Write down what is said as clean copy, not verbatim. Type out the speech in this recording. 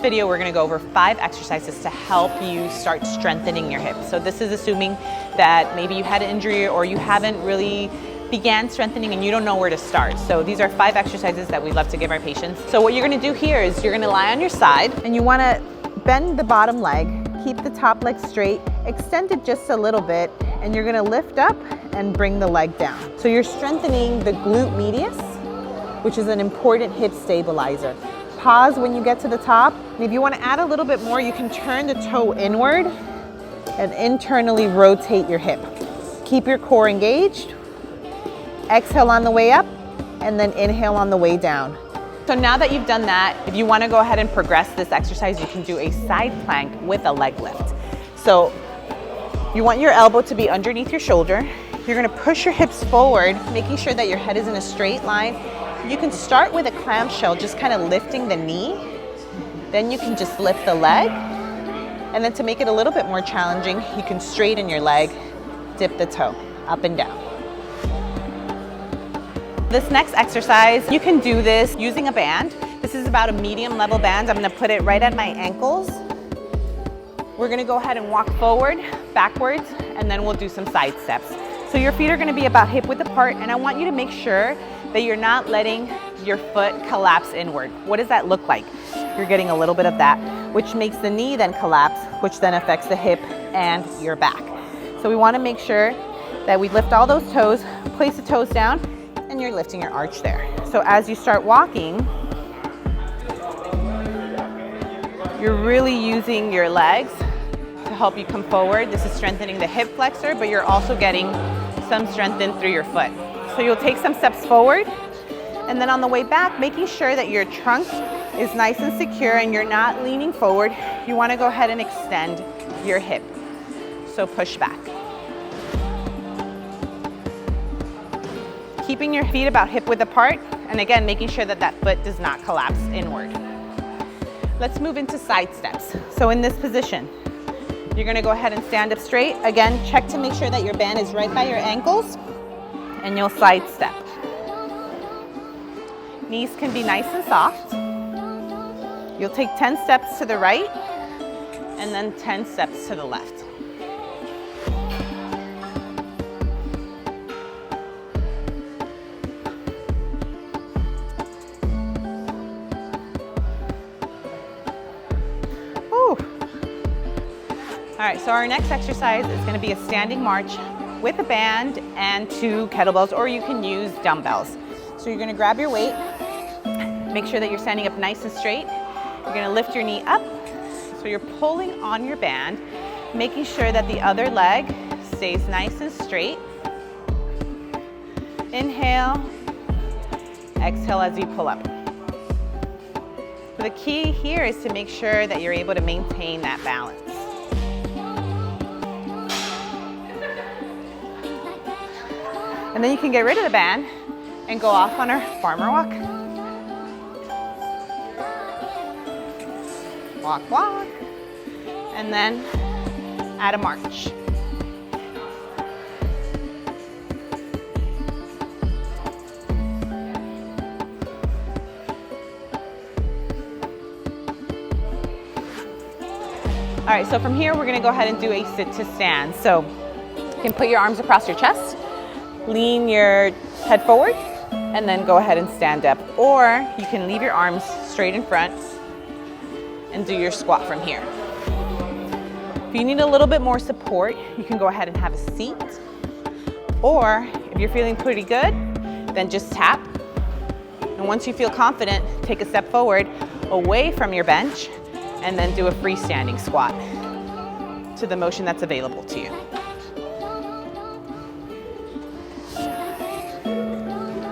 video, we're gonna go over 5 exercises to help you start strengthening your hips. So this is assuming that maybe you had an injury or you haven't really began strengthening and you don't know where to start. So these are 5 exercises that we love to give our patients. So what you're gonna do here is you're gonna lie on your side and you wanna bend the bottom leg, keep the top leg straight, extend it just a little bit, and you're gonna lift up and bring the leg down. So you're strengthening the glute medius, which is an important hip stabilizer. Pause when you get to the top. And if you want to add a little bit more, you can turn the toe inward and internally rotate your hip. Keep your core engaged. Exhale on the way up and then inhale on the way down. So now that you've done that, if you want to go ahead and progress this exercise, you can do a side plank with a leg lift. So you want your elbow to be underneath your shoulder. You're going to push your hips forward, making sure that your head is in a straight line. You can start with a clamshell, just kind of lifting the knee. Then you can just lift the leg. And then to make it a little bit more challenging, you can straighten your leg, dip the toe, up and down. This next exercise, you can do this using a band. This is about a medium level band. I'm gonna put it right at my ankles. We're gonna go ahead and walk forward, backwards, and then we'll do some side steps. So your feet are gonna be about hip width apart, and I want you to make sure that you're not letting your foot collapse inward. What does that look like? You're getting a little bit of that, which makes the knee then collapse, which then affects the hip and your back. So we wanna make sure that we lift all those toes, place the toes down, and you're lifting your arch there. So as you start walking, you're really using your legs to help you come forward. This is strengthening the hip flexor, but you're also getting some strength in through your foot. So you'll take some steps forward, and then on the way back, making sure that your trunk is nice and secure and you're not leaning forward, you wanna go ahead and extend your hip. So push back. Keeping your feet about hip width apart, and again, making sure that that foot does not collapse inward. Let's move into side steps. So in this position, you're gonna go ahead and stand up straight. Again, check to make sure that your band is right by your ankles, and you'll side step. Knees can be nice and soft. You'll take 10 steps to the right, and then 10 steps to the left. All right, so our next exercise is gonna be a standing march with a band and 2 kettlebells, or you can use dumbbells. So you're gonna grab your weight, make sure that you're standing up nice and straight. You're gonna lift your knee up, so you're pulling on your band, making sure that the other leg stays nice and straight. Inhale, exhale as you pull up. The key here is to make sure that you're able to maintain that balance. And then you can get rid of the band and go off on our farmer walk. Walk, walk, and then add a march. All right, so from here, we're gonna go ahead and do a sit to stand. So you can put your arms across your chest, lean your head forward, and then go ahead and stand up. Or you can leave your arms straight in front and do your squat from here. If you need a little bit more support, you can go ahead and have a seat. Or if you're feeling pretty good, then just tap. And once you feel confident, take a step forward away from your bench and then do a freestanding squat to the motion that's available to you.